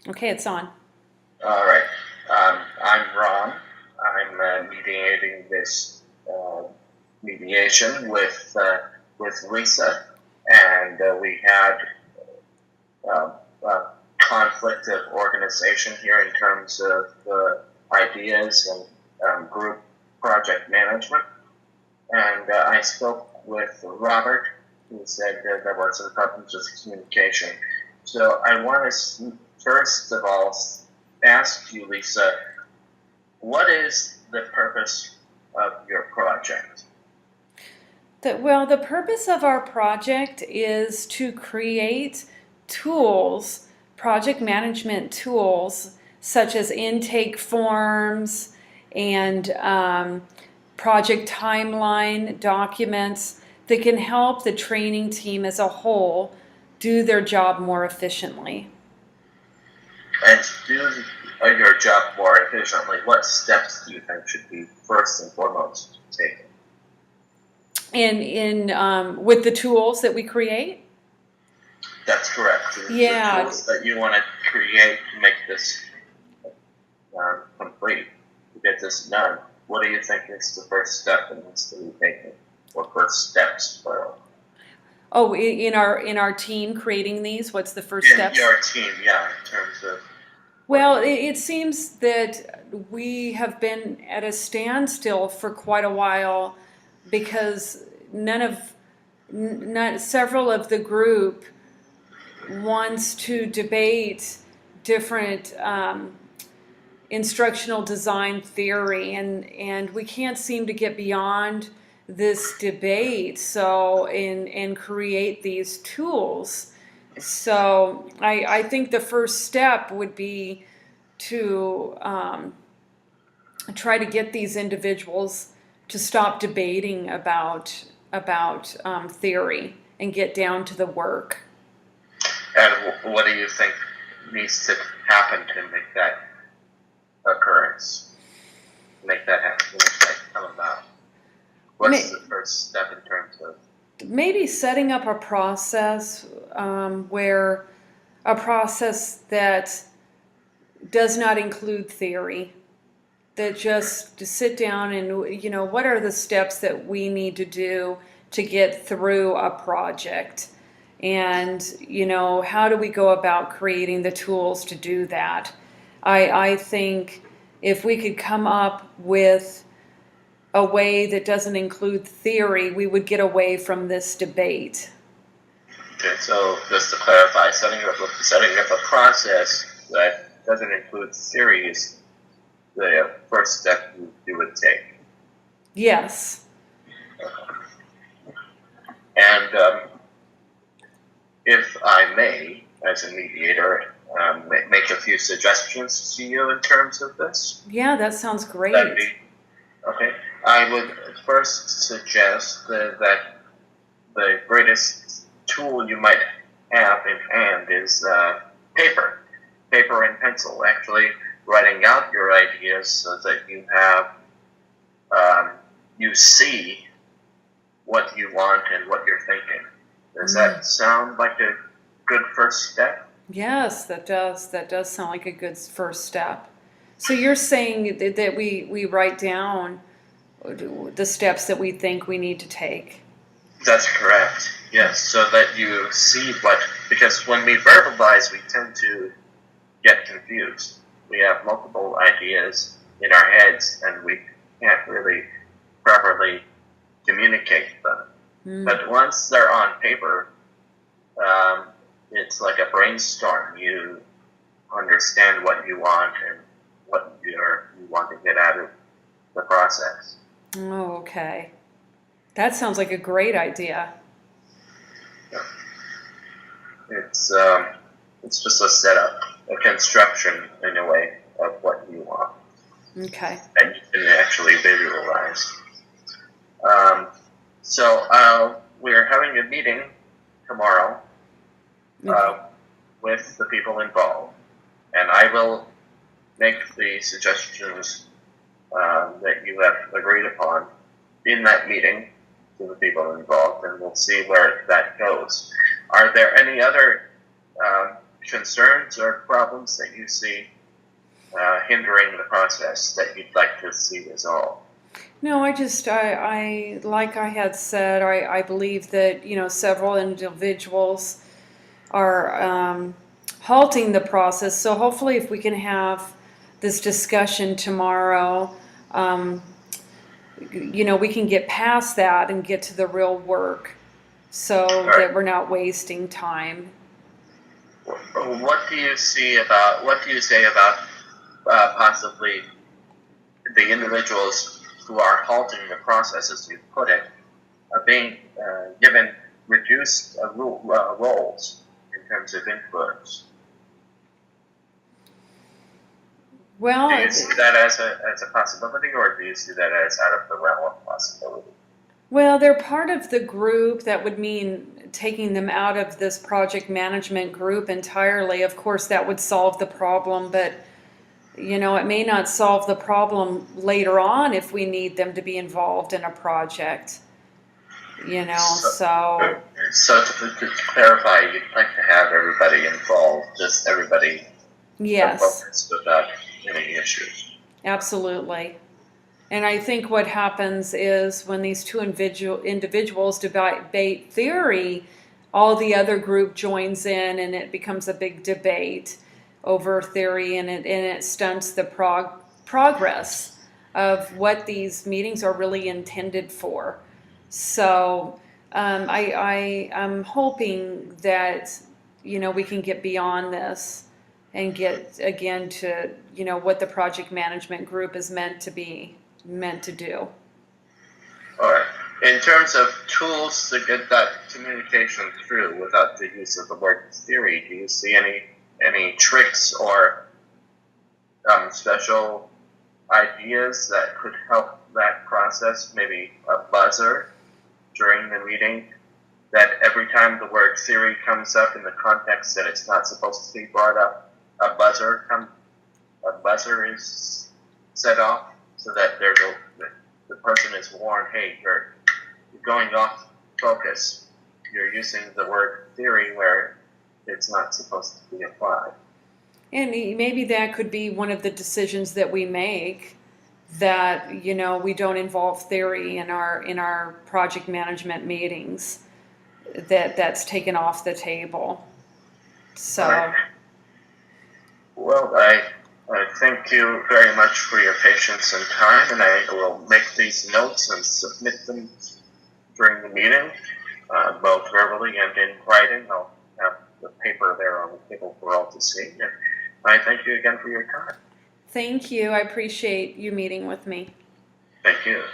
Okay, it's on. All right. I'm Ron. I'm mediating this uh, mediation with Lisa, and we had a conflict of organization here in terms of ideas and group project management. And I spoke with Robert, who said that there were some problems with communication. So I want to first of all ask you, Lisa, what is the purpose of your project? The purpose of our project is to create tools, project management tools, such as intake forms and project timeline documents that can help the training team as a whole do their job more efficiently. And to do your job more efficiently, what steps do you think should be first and foremost taken? In with the tools that we create. That's correct. The Yeah, tools that you want to create to make this complete, to get this done, what do you think is the first step that needs to be taken? Or first steps, plural? oh, in our team creating these, what's the first In steps? your team, yeah, in terms of what Well, you. it seems that we have been at a standstill for quite a while because not several of the group wants to debate different instructional design theory, and we can't seem to get beyond this debate. So and create these tools. So I think the first step would be to try to get these individuals to stop debating about theory and get down to the work. And what do you think needs to happen to make that occurrence? Make that happen, make that come about? What's the first step in terms of? Maybe setting up a process where a process that does not include theory, that just to sit down and what are the steps that we need to do to get through a project, and how do we go about creating the tools to do that. I think if we could come up with a way that doesn't include theory, we would get away from this debate. Okay, so just to clarify, setting up a process that doesn't include theories, the first step you would take. Yes. And if I may, as a mediator, make a few suggestions to you in terms of this. Yeah, that sounds That'd great. be okay. I would first suggest that the greatest tool you might have in hand is paper and pencil. Actually, writing out your ideas so that you see what you want and what you're thinking. Does that sound like a good first step? Yes, that does sound like a good first step. So you're saying that we write down the steps that we think we need to take. That's correct. Yes, so that you see because when we verbalize, we tend to get confused. We have multiple ideas in our heads, and we can't really properly communicate them. But once they're on paper, it's like a brainstorm. You understand what you want and what you want to get out of the process. Oh, okay. That sounds like a great idea. It's just a setup, a construction in a way of what you want, Okay. and you can actually visualize. So we're having a meeting tomorrow Okay. with the people involved, and I will make the suggestions that you have agreed upon in that meeting to the people involved, and we'll see where that goes. Are there any other concerns or problems that you see hindering the process that you'd like to see resolved? No, I like I had said, I believe that, several individuals are halting the process. So hopefully, if we can have this discussion tomorrow, we can get past that and get to the real work so that we're not wasting time. What do you say about possibly the individuals who are halting the process, as you put it, are being given reduced roles in terms of influence? Well, do you see that as a possibility, or do you see that as out of the realm of possibility? Well, they're part of the group. That would mean taking them out of this project management group entirely. Of course, that would solve the problem, but it may not solve the problem later on if we need them to be involved in a project. So. So to clarify, you'd like to have everybody involved, just everybody Yes. focused without any issues. Absolutely. And I think what happens is when these two individuals debate theory, all the other group joins in and it becomes a big debate over theory, and it stunts the progress of what these meetings are really intended for. So I'm hoping that we can get beyond this and get again to what the project management group is meant to do. All right. In terms of tools to get that communication through without the use of the word theory, do you see any tricks or special ideas that could help that process? Maybe a buzzer during the meeting, that every time the word theory comes up in the context that it's not supposed to be brought up, a buzzer is set off so that the person is warned, hey, you're going off focus. You're using the word theory where it's not supposed to be applied. And maybe that could be one of the decisions that we make, that we don't involve theory in our project management meetings, that's taken off the table. So right. Well, I thank you very much for your patience and time, and I will make these notes and submit them during the meeting, both verbally and in writing. I'll have the paper there on the table for all to see. And I thank you again for your time. Thank you. I appreciate you meeting with me. Thank you.